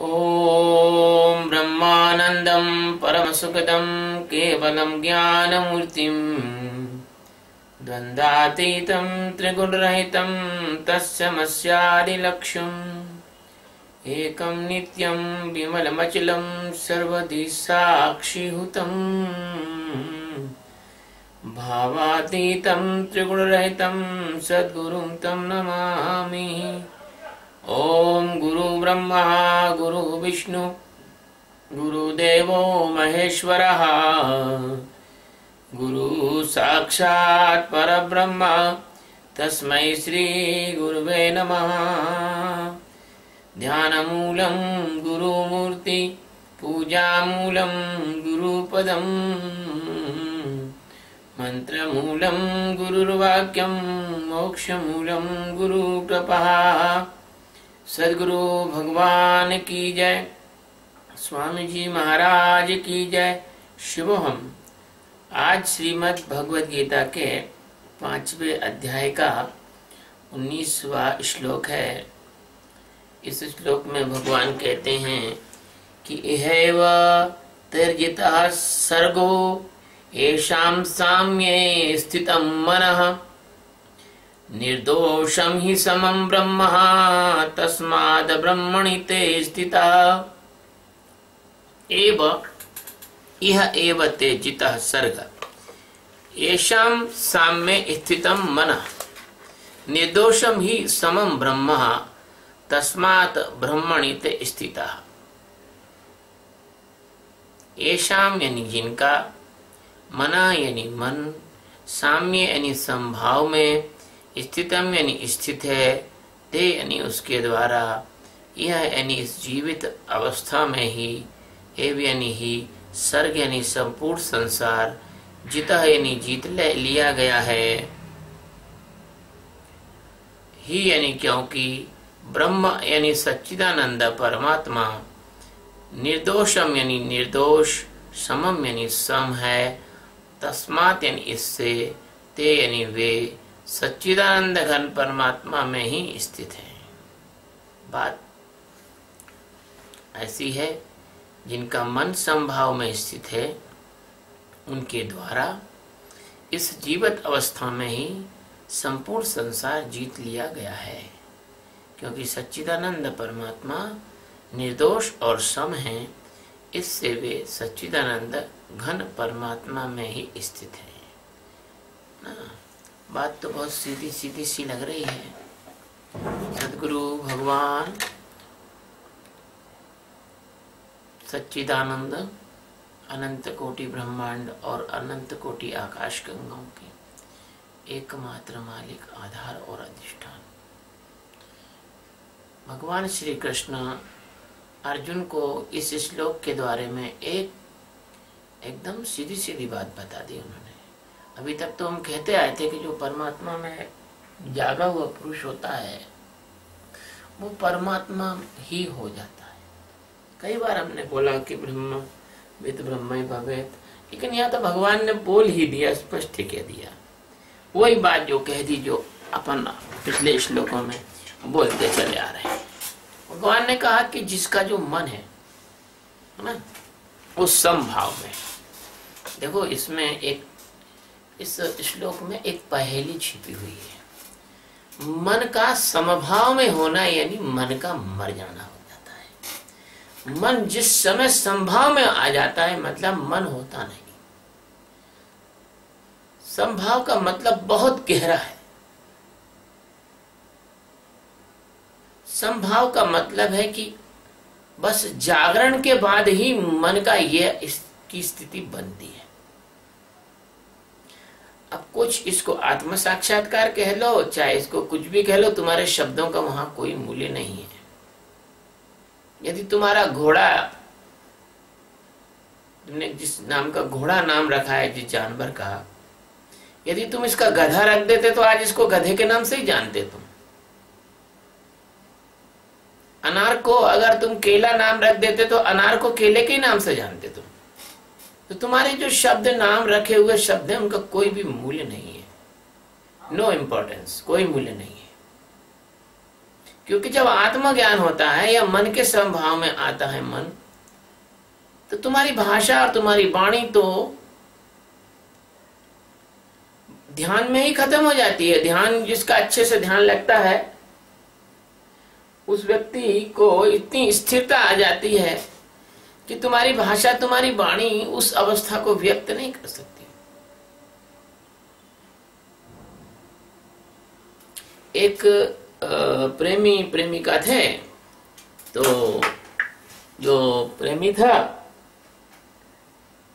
ॐ ब्रह्मानन्दं परमसुखदं केवलं ज्ञानमूर्तिं द्वन्द्वातीतं त्रिगुणरहितं तस्मस्यादिलक्ष्यम् एकं नित्यं विमलमचलं सर्वधि साक्षिभूतं भावातीतं त्रिगुणरहितं सद्गुरुं तं नमामि। ओम गुरु ब्रह्मा गुरु विष्णु गुरुदेवो महेश्वरः गुरु साक्षात् परब्रह्म तस्मै श्री गुरुवे नमः। ध्यानमूलं गुरुमूर्ति पूजामूलं गुरुपदं मंत्रमूलं गुरुर्वाक्यं मोक्षमूलं गुरुकृपा। सद्गुरु भगवान की जय, स्वामी जी महाराज की जय। शुभम। आज श्रीमद् भगवद गीता के 5वें अध्याय का 19वां श्लोक है। इस श्लोक में भगवान कहते हैं कि इहैव तर्जितः सर्गो येषां साम्ये स्थितं मनः निर्दोषं हि समं ब्रह्म तस्माद् ब्रह्मणि ते स्थितः। इह एव ते जितः सर्ग येषां साम्ये स्थितं मनः निर्दोषं हि समं ब्रह्म तस्मात् ब्रह्मणि ते स्थितः। येषां यानी जिनका, मना यानी मन, साम्य यानी संभाव में, स्थितम यानी स्थित है, ते यानी उसके द्वारा, यह यानी इस जीवित अवस्था में ही, एव यानी ही, सर्ग यानी संपूर्ण संसार, जिता यानी जीत लिया गया है, ही यानी क्योंकि, ब्रह्म यानी सच्चिदानंद परमात्मा, निर्दोषम यानी निर्दोष, समम यानी सम है, तस्मात् यानी इससे, ते यानी वे सच्चिदानंद घन परमात्मा में ही स्थित है। बात ऐसी है, जिनका मन संभाव में स्थित है, उनके द्वारा इस जीवित अवस्था में ही संपूर्ण संसार जीत लिया गया है, क्योंकि सच्चिदानंद परमात्मा निर्दोष और सम है, इससे वे सच्चिदानंद घन परमात्मा में ही स्थित है ना। बात तो बहुत सीधी सीधी सी लग रही है। सद्गुरु भगवान सच्चिदानंद अनंत कोटि ब्रह्मांड और अनंत कोटि आकाश गंगाओं के एकमात्र मालिक, आधार और अधिष्ठान। भगवान श्री कृष्ण अर्जुन को इस श्लोक के द्वारे में एकदम सीधी सीधी बात बता दी उन्होंने। अभी तक तो हम कहते आए थे कि जो परमात्मा में जागा हुआ पुरुष होता है वो परमात्मा ही हो जाता है। कई बार हमने बोला कि ब्रह्म विद ब्रह्म भवेत, लेकिन यहाँ तो भगवान ने बोल ही दिया, स्पष्ट ही कह दिया। वही बात जो कह दी जो अपन पिछले श्लोकों में बोलते चले आ रहे हैं। भगवान ने कहा कि जिसका जो मन है ना, उस समभाव में, देखो इसमें एक, इस श्लोक में एक पहेली छिपी हुई है। मन का समभाव में होना यानी मन का मर जाना हो जाता है। मन जिस समय संभाव में आ जाता है मतलब मन होता नहीं। संभाव का मतलब बहुत गहरा है। संभाव का मतलब है कि बस जागरण के बाद ही मन का यह इसकी स्थिति बनती है। अब कुछ इसको आत्म साक्षात्कार कह लो, चाहे इसको कुछ भी कह लो, तुम्हारे शब्दों का वहां कोई मूल्य नहीं है। यदि तुम्हारा घोड़ा, तुमने जिस नाम का घोड़ा नाम रखा है, जिस जानवर का, यदि तुम इसका गधा रख देते तो आज इसको गधे के नाम से ही जानते तुम। अनार को अगर तुम केला नाम रख देते तो अनार को केले के नाम से जानते तुम। तो तुम्हारे जो शब्द नाम रखे हुए शब्द हैं उनका कोई भी मूल्य नहीं है, नो इम्पोर्टेंस, कोई मूल्य नहीं है। क्योंकि जब आत्मज्ञान होता है या मन के समभाव में आता है मन, तो तुम्हारी भाषा और तुम्हारी वाणी तो ध्यान में ही खत्म हो जाती है। ध्यान, जिसका अच्छे से ध्यान लगता है उस व्यक्ति को इतनी स्थिरता आ जाती है कि तुम्हारी भाषा, तुम्हारी वाणी उस अवस्था को व्यक्त नहीं कर सकती। एक प्रेमी प्रेमिका थे, तो जो प्रेमी था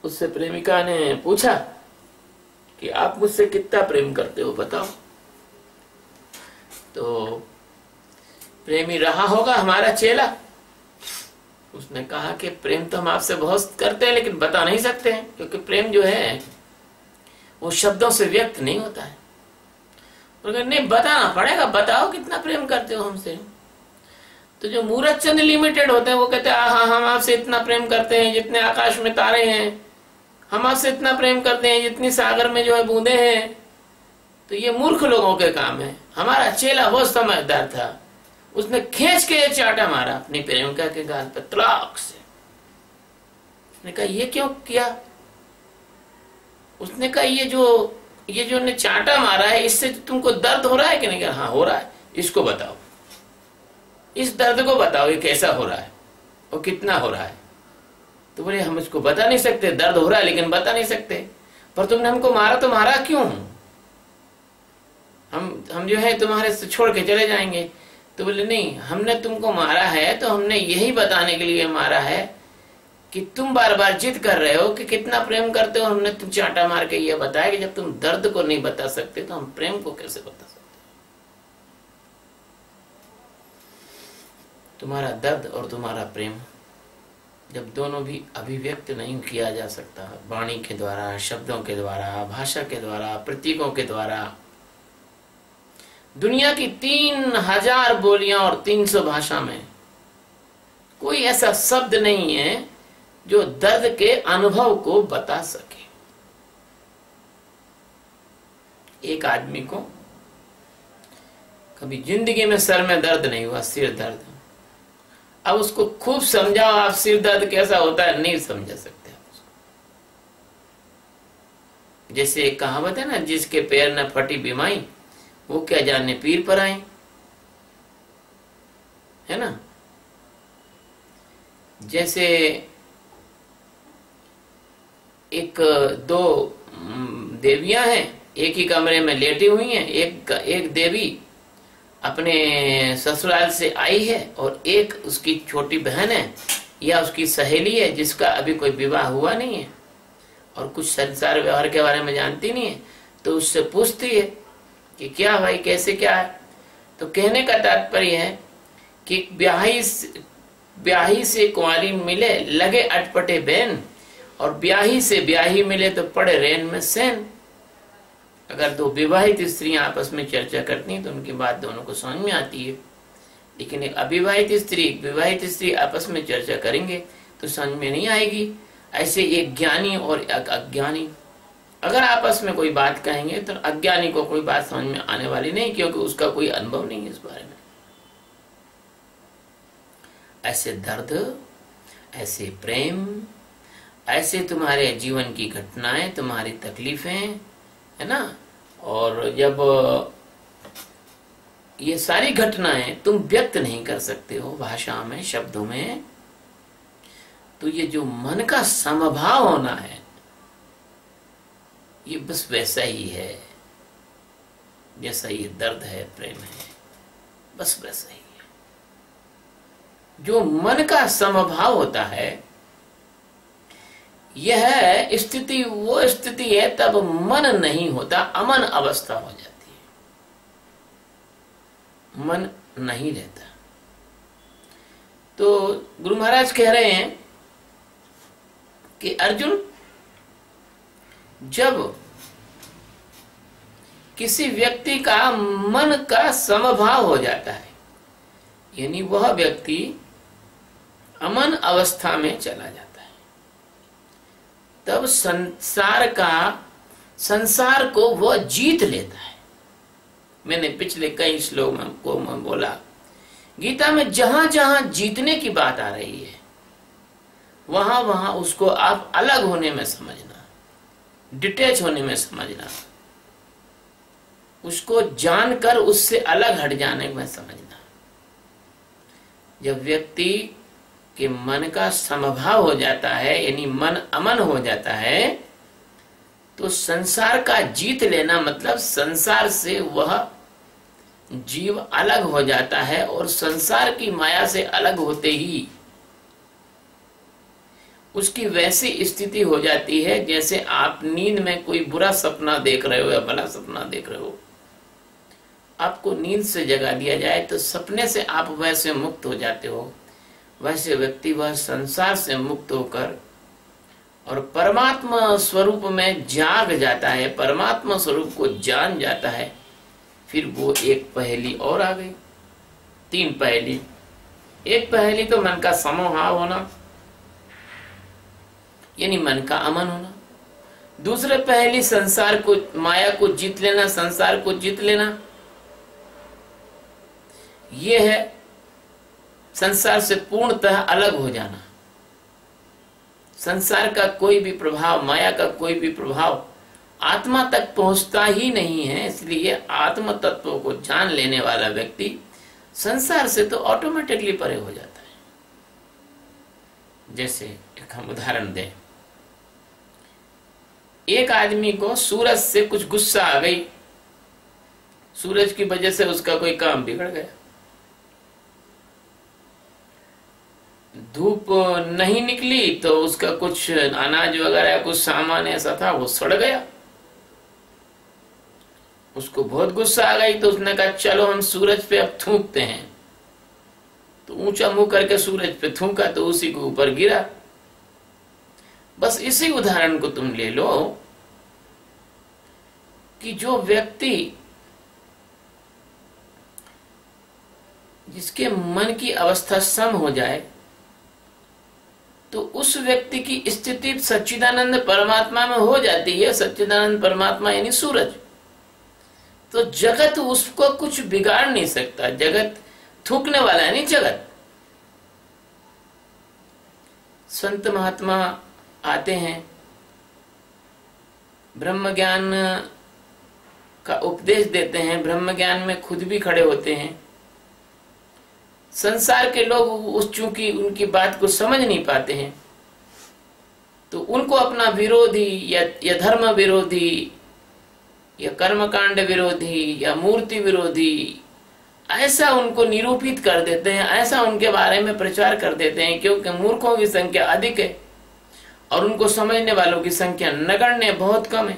उससे प्रेमिका ने पूछा कि आप मुझसे कितना प्रेम करते हो बताओ। तो प्रेमी रहा होगा हमारा चेला, उसने कहा कि प्रेम तो हम आपसे बहुत करते हैं लेकिन बता नहीं सकते हैं, क्योंकि प्रेम जो है वो शब्दों से व्यक्त नहीं होता है। नहीं, बताना पड़ेगा, बताओ कितना प्रेम करते हो हमसे। तो जो मूरत चंद लिमिटेड होते हैं वो कहते हैं हाँ, हम आपसे इतना प्रेम करते हैं जितने आकाश में तारे हैं, हम आपसे इतना प्रेम करते हैं जितनी सागर में जो है बूंदे हैं। तो ये मूर्ख लोगों के काम है। हमारा चेला बहुत समझदार था, उसने खींच के चाटा मारा अपनी प्रेमिका के गाल पर तलाक से। उसने कहा ये क्यों किया? उसने कहा ये जो ने चाटा मारा है इससे तुमको दर्द हो रहा है कि नहीं? कहा हाँ हो रहा है। इसको बताओ, इस दर्द को बताओ, ये कैसा हो रहा है और कितना हो रहा है? तो बोले हम इसको बता नहीं सकते, दर्द हो रहा है लेकिन बता नहीं सकते। पर तुमने हमको मारा तो मारा क्यों? हम जो है तुम्हारे से छोड़ के चले जाएंगे। तो बोले नहीं, हमने तुमको मारा है तो हमने यही बताने के लिए मारा है कि तुम बार बार जिद कर रहे हो कि कितना प्रेम करते हो। हमने तुम चाटा मार के ये बताया कि जब तुम दर्द को नहीं बता सकते तो हम प्रेम को कैसे बता सकते? तुम्हारा दर्द और तुम्हारा प्रेम जब दोनों भी अभिव्यक्त नहीं किया जा सकता वाणी के द्वारा, शब्दों के द्वारा, भाषा के द्वारा, प्रतीकों के द्वारा, दुनिया की 3000 बोलियां और 300 भाषा में कोई ऐसा शब्द नहीं है जो दर्द के अनुभव को बता सके। एक आदमी को कभी जिंदगी में सर में दर्द नहीं हुआ, सिर दर्द। अब उसको खूब समझाओ आप सिर दर्द कैसा होता है, नहीं समझा सकते आप उसको। जैसे एक कहावत है ना, जिसके पैर न फटी बीमाई वो क्या जाने पीर पर आई, है ना। जैसे एक दो देवियां हैं, एक ही कमरे में लेटी हुई हैं। एक देवी अपने ससुराल से आई है और एक उसकी छोटी बहन है या उसकी सहेली है जिसका अभी कोई विवाह हुआ नहीं है और कुछ संसार व्यवहार के बारे में जानती नहीं है। तो उससे पूछती है कि क्या भाई कैसे क्या है। तो कहने का तात्पर्य है कि ब्याही से कुंवारी मिले लगे अटपटे बैन, और ब्याही से ब्याही मिले तो पड़े रेन में सैन। अगर दो विवाहित स्त्रियां आपस में चर्चा करती हैं तो उनकी बात दोनों को समझ में आती है, लेकिन एक अविवाहित स्त्री विवाहित स्त्री आपस में चर्चा करेंगे तो समझ में नहीं आएगी। ऐसे एक ज्ञानी और एक अज्ञानी अगर आपस में कोई बात कहेंगे तो अज्ञानी को कोई बात समझ में आने वाली नहीं, क्योंकि उसका कोई अनुभव नहीं है इस बारे में। ऐसे दर्द, ऐसे प्रेम, ऐसे तुम्हारे जीवन की घटनाएं, तुम्हारी तकलीफें, है ना। और जब ये सारी घटनाएं तुम व्यक्त नहीं कर सकते हो भाषा में, शब्दों में, तो ये जो मन का समभाव होना है ये बस वैसा ही है जैसा ये दर्द है, प्रेम है, बस वैसा ही है। जो मन का समभाव होता है यह स्थिति वो स्थिति है तब मन नहीं होता, अमन अवस्था हो जाती है, मन नहीं रहता। तो गुरु महाराज कह रहे हैं कि अर्जुन, जब किसी व्यक्ति का मन का समभाव हो जाता है, यानी वह व्यक्ति अमन अवस्था में चला जाता है, तब संसार को वह जीत लेता है। मैंने पिछले कई श्लोक को मैं बोला गीता में जहां जहां जीतने की बात आ रही है वहां वहां उसको आप अलग होने में समझना, डिटैच होने में समझना, उसको जानकर उससे अलग हट जाने में समझना। जब व्यक्ति के मन का समभाव हो जाता है, यानी मन अमन हो जाता है, तो संसार का जीत लेना मतलब संसार से वह जीव अलग हो जाता है और संसार की माया से अलग होते ही उसकी वैसी स्थिति हो जाती है जैसे आप नींद में कोई बुरा सपना देख रहे हो या भला सपना देख रहे हो। आपको नींद से जगा दिया जाए तो सपने से आप वैसे मुक्त हो जाते हो, वैसे व्यक्ति वह संसार से मुक्त होकर और परमात्मा स्वरूप में जाग जाता है, परमात्मा स्वरूप को जान जाता है। फिर वो एक पहेली और आ गई, 3 पहेली। एक पहेली तो मन का समभाव होना, यानी मन का अमन होना। दूसरे पहेली संसार को, माया को जीत लेना, संसार को जीत लेना। ये है संसार से पूर्णतः अलग हो जाना। संसार का कोई भी प्रभाव, माया का कोई भी प्रभाव आत्मा तक पहुंचता ही नहीं है। इसलिए आत्म तत्व को जान लेने वाला व्यक्ति संसार से तो ऑटोमेटिकली परे हो जाता है। जैसे एक हम उदाहरण दें, एक आदमी को सूरज से कुछ गुस्सा आ गई, सूरज की वजह से उसका कोई काम बिगड़ गया, धूप नहीं निकली तो उसका कुछ अनाज वगैरह कुछ सामान ऐसा था वो सड़ गया, उसको बहुत गुस्सा आ गई। तो उसने कहा चलो हम सूरज पे अब थूकते हैं। तो ऊंचा मुंह करके सूरज पे थूका तो उसी के ऊपर गिरा। बस इसी उदाहरण को तुम ले लो कि जो व्यक्ति, जिसके मन की अवस्था सम हो जाए, तो उस व्यक्ति की स्थिति सच्चिदानंद परमात्मा में हो जाती है। सच्चिदानंद परमात्मा यानी सूरज। तो जगत उसको कुछ बिगाड़ नहीं सकता। जगत थूकने वाला है नहीं, जगत। संत महात्मा आते हैं, ब्रह्म ज्ञान का उपदेश देते हैं, ब्रह्म ज्ञान में खुद भी खड़े होते हैं। संसार के लोग उस चूंकि उनकी बात को समझ नहीं पाते हैं तो उनको अपना विरोधी या धर्म विरोधी या कर्मकांड विरोधी या मूर्ति विरोधी ऐसा उनको निरूपित कर देते हैं, ऐसा उनके बारे में प्रचार कर देते हैं, क्योंकि मूर्खों की संख्या अधिक है और उनको समझने वालों की संख्या नगण्य, बहुत कम है।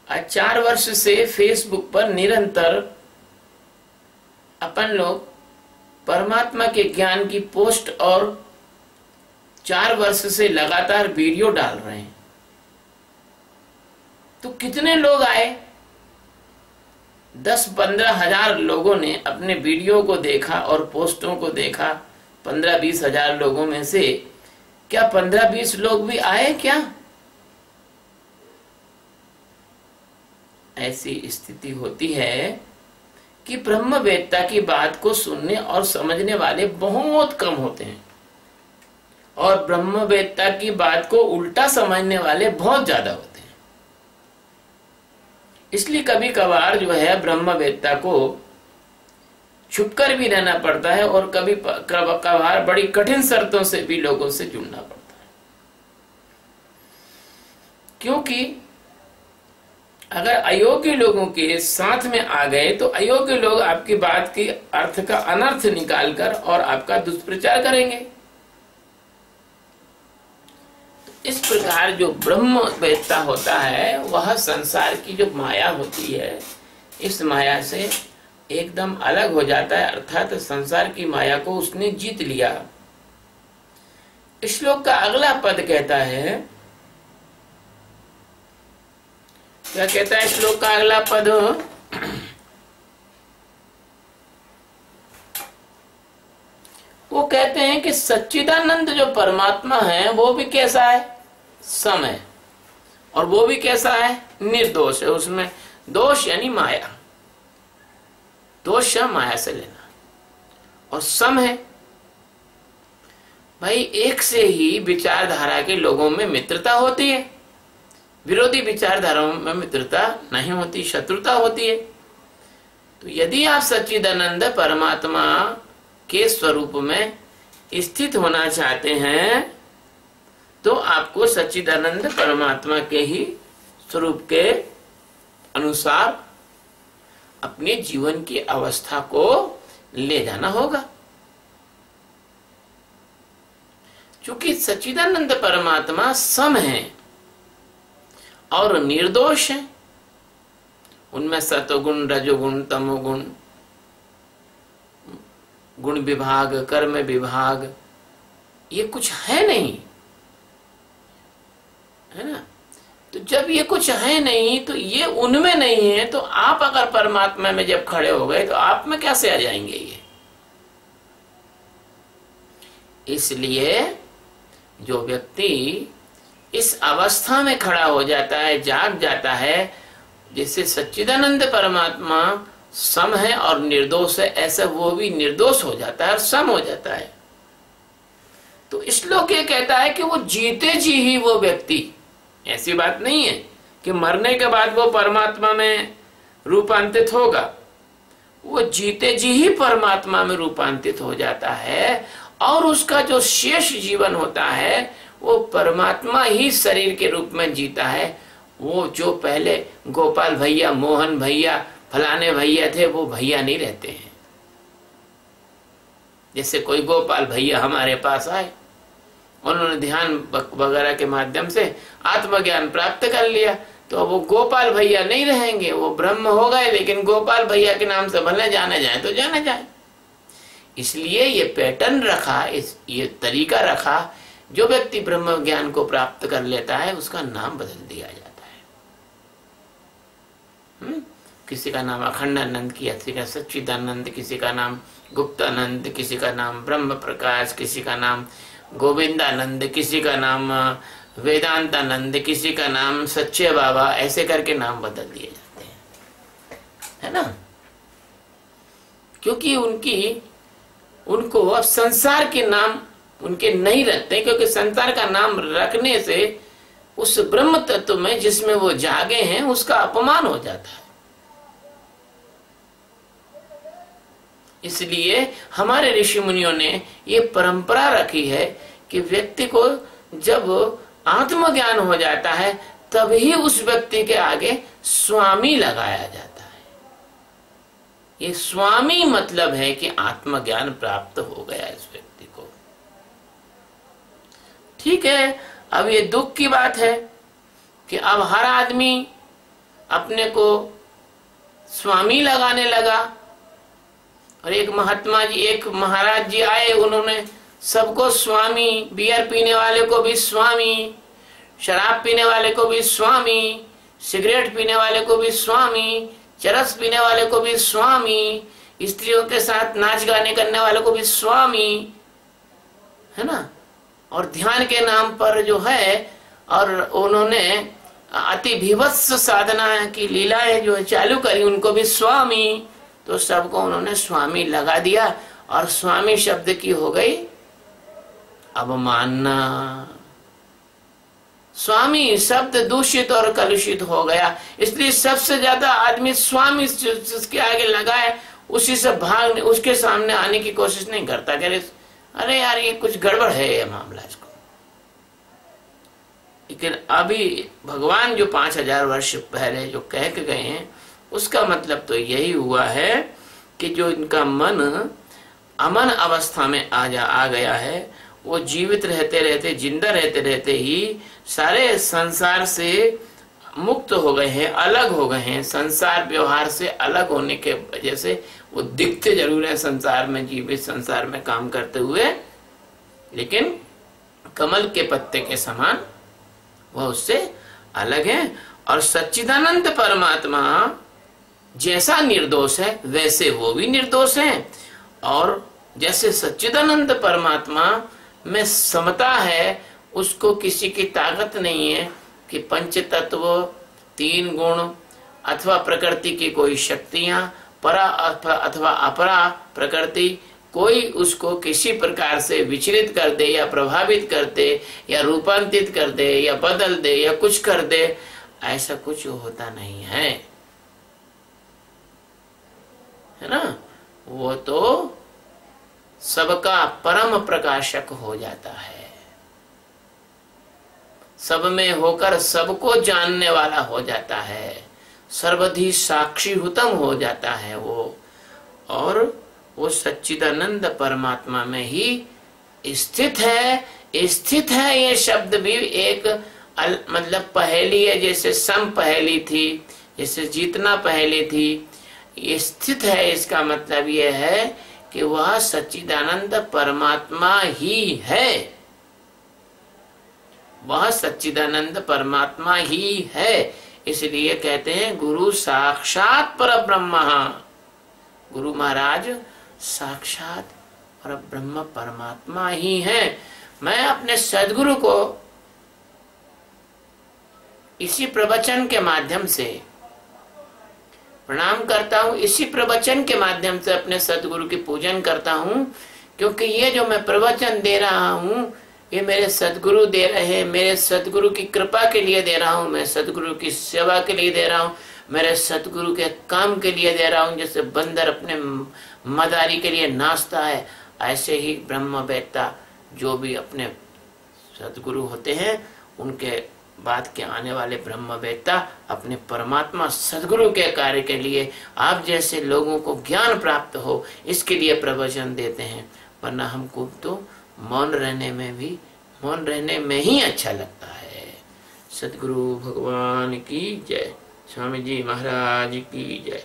आज 4 वर्ष से फेसबुक पर निरंतर अपन लोग परमात्मा के ज्ञान की पोस्ट और 4 वर्ष से लगातार वीडियो डाल रहे हैं। तो कितने लोग आए? 10-15 हजार लोगों ने अपने वीडियो को देखा और पोस्टों को देखा। 15-20 हजार लोगों में से क्या 15-20 लोग भी आए क्या? ऐसी स्थिति होती है कि ब्रह्मवेत्ता की बात को सुनने और समझने वाले बहुत कम होते हैं और ब्रह्मवेत्ता की बात को उल्टा समझने वाले बहुत ज्यादा होते हैं। इसलिए कभी कभार जो है ब्रह्मवेत्ता को छुपकर भी रहना पड़ता है और कभी कभार बड़ी कठिन शर्तों से भी लोगों से जुड़ना पड़ता है। क्योंकि अगर अयोग्य लोगों के साथ में आ गए तो अयोग्य लोग आपकी बात के अर्थ का अनर्थ निकालकर और आपका दुष्प्रचार करेंगे। इस प्रकार जो ब्रह्मवेत्ता होता है वह संसार की जो माया होती है, इस माया से एकदम अलग हो जाता है, अर्थात संसार की माया को उसने जीत लिया। श्लोक का अगला पद कहता है, क्या कहता है श्लोक का अगला पद? वो कहते हैं कि सच्चिदानंद जो परमात्मा है वो भी कैसा है? सम है। और वो भी कैसा है? निर्दोष है। उसमें दोष यानी माया, तो श माया से लेना। और सम है भाई, एक से ही विचारधारा के लोगों में मित्रता होती है, विरोधी विचारधाराओं में मित्रता नहीं होती, शत्रुता होती है। तो यदि आप सच्चिदानंद परमात्मा के स्वरूप में स्थित होना चाहते हैं तो आपको सच्चिदानंद परमात्मा के ही स्वरूप के अनुसार अपने जीवन की अवस्था को ले जाना होगा। क्योंकि सच्चिदानंद परमात्मा सम है और निर्दोष है। उनमें सतोगुण, रजोगुण, तमोगुण, गुण विभाग, कर्म विभाग ये कुछ है नहीं, है ना। तो जब ये कुछ है नहीं तो ये उनमें नहीं है, तो आप अगर परमात्मा में जब खड़े हो गए तो आप में कैसे आ जाएंगे ये। इसलिए जो व्यक्ति इस अवस्था में खड़ा हो जाता है, जाग जाता है, जैसे सच्चिदानंद परमात्मा सम है और निर्दोष है, ऐसा वो भी निर्दोष हो जाता है और सम हो जाता है। तो इस श्लोक ये कहता है कि वो जीते जी ही वो व्यक्ति, ऐसी बात नहीं है कि मरने के बाद वो परमात्मा में रूपांतरित होगा, वो जीते जी ही परमात्मा में रूपांतरित हो जाता है और उसका जो शेष जीवन होता है वो परमात्मा ही शरीर के रूप में जीता है। वो जो पहले गोपाल भैया, मोहन भैया, फलाने भैया थे, वो भैया नहीं रहते हैं। जैसे कोई गोपाल भैया हमारे पास आए, उन्होंने ध्यान वगैरह के माध्यम से आत्मज्ञान प्राप्त कर लिया, तो वो गोपाल भैया नहीं रहेंगे, वो ब्रह्म हो गए, लेकिन गोपाल भैया के नाम से भले जाने जाए तो जाने जाए। इसलिए ये पैटर्न रखा, ये तरीका रखा, जो व्यक्ति ब्रह्म ज्ञान को प्राप्त कर लेता है उसका नाम बदल दिया जाता है। किसी का नाम अखंडानंद, किसी का सच्चिदानंद, किसी का नाम गुप्तानंद, किसी का नाम ब्रह्म प्रकाश, किसी का नाम गोविंदानंद, किसी का नाम वेदांतानंद, किसी का नाम सच्चे बाबा, ऐसे करके नाम बदल दिए जाते हैं, है ना। क्योंकि उनको अब संसार के नाम उनके नहीं रखते, क्योंकि संसार का नाम रखने से उस ब्रह्म तत्व में जिसमें वो जागे हैं उसका अपमान हो जाता है। इसलिए हमारे ऋषि मुनियों ने ये परंपरा रखी है कि व्यक्ति को जब आत्मज्ञान हो जाता है तभी उस व्यक्ति के आगे स्वामी लगाया जाता है। ये स्वामी मतलब है कि आत्मज्ञान प्राप्त हो गया इस व्यक्ति को। ठीक है, अब ये दुख की बात है कि अब हर आदमी अपने को स्वामी लगाने लगा। और एक महात्मा जी, एक महाराज जी आए, उन्होंने सबको स्वामी, बियर पीने वाले को भी स्वामी, शराब पीने वाले को भी स्वामी, सिगरेट पीने वाले को भी स्वामी, चरस पीने वाले को भी स्वामी, स्त्रियों के साथ नाच गाने करने वाले को भी स्वामी, है ना। और ध्यान के नाम पर जो है, और उन्होंने अति भीभत्स साधना की लीलाएं जो चालू करी, उनको भी स्वामी। तो सबको उन्होंने स्वामी लगा दिया और स्वामी शब्द की हो गई अवमानना। स्वामी शब्द दूषित और कलुषित हो गया, इसलिए सबसे ज्यादा आदमी स्वामी जिसके आगे लगा है उसी से भाग, उसके सामने आने की कोशिश नहीं करता कि अरे यार ये कुछ गड़बड़ है ये मामला इसको। लेकिन अभी भगवान जो 5000 वर्ष पहले जो कह के गए हैं उसका मतलब तो यही हुआ है कि जो इनका मन अमन अवस्था में आ गया है, वो जीवित रहते रहते, जिंदा रहते रहते ही सारे संसार से मुक्त हो गए हैं, अलग हो गए हैं। संसार व्यवहार से अलग होने के वजह से वो दिखते जरूर है संसार में, जीवित संसार में काम करते हुए, लेकिन कमल के पत्ते के समान वह उससे अलग है। और सच्चिदानंद परमात्मा जैसा निर्दोष है वैसे वो भी निर्दोष है। और जैसे सच्चिदानंद परमात्मा में समता है, उसको किसी की ताकत नहीं है कि पंच तत्व, 3 गुण अथवा प्रकृति की कोई शक्तियां परा अथवा अपरा प्रकृति कोई उसको किसी प्रकार से विचलित कर दे या प्रभावित कर दे या रूपांतरित कर दे या बदल दे या कुछ कर दे, ऐसा कुछ होता नहीं है ना। वो तो सबका परम प्रकाशक हो जाता है, सब में होकर सबको जानने वाला हो जाता है, सर्वधि साक्षीभूतम हो जाता है वो। और वो सच्चिदानंद परमात्मा में ही स्थित है। स्थित है ये शब्द भी एक मतलब पहेली है, जैसे सम पहेली थी, जैसे जीतना पहेली थी। ये स्थित है, इसका मतलब ये है कि वह सच्चिदानंद परमात्मा ही है, वह सच्चिदानंद परमात्मा ही है। इसलिए कहते हैं गुरु साक्षात परब्रह्म। गुरु महाराज साक्षात परब्रह्म परमात्मा ही है। मैं अपने सदगुरु को इसी प्रवचन के माध्यम से प्रणाम करता हूँ, इसी प्रवचन के माध्यम से अपने सदगुरु की पूजन करता हूँ, क्योंकि ये जो मैं प्रवचन दे रहा हूँ ये मेरे सदगुरु दे रहे हैं, मेरे सदगुरु की कृपा के लिए दे रहा हूँ, मैं सदगुरु की सेवा के लिए दे रहा हूँ, मेरे सदगुरु के काम के लिए दे रहा हूँ। जैसे बंदर अपने मदारी के लिए नाचता है, ऐसे ही ब्रह्मवेत्ता जो भी अपने सदगुरु होते हैं उनके बाद के आने वाले ब्रह्मवेत्ता अपने परमात्मा सदगुरु के कार्य के लिए, आप जैसे लोगों को ज्ञान प्राप्त हो इसके लिए प्रवचन देते हैं। वरना हमको तो मौन रहने में ही अच्छा लगता है। सदगुरु भगवान की जय, स्वामी जी महाराज की जय।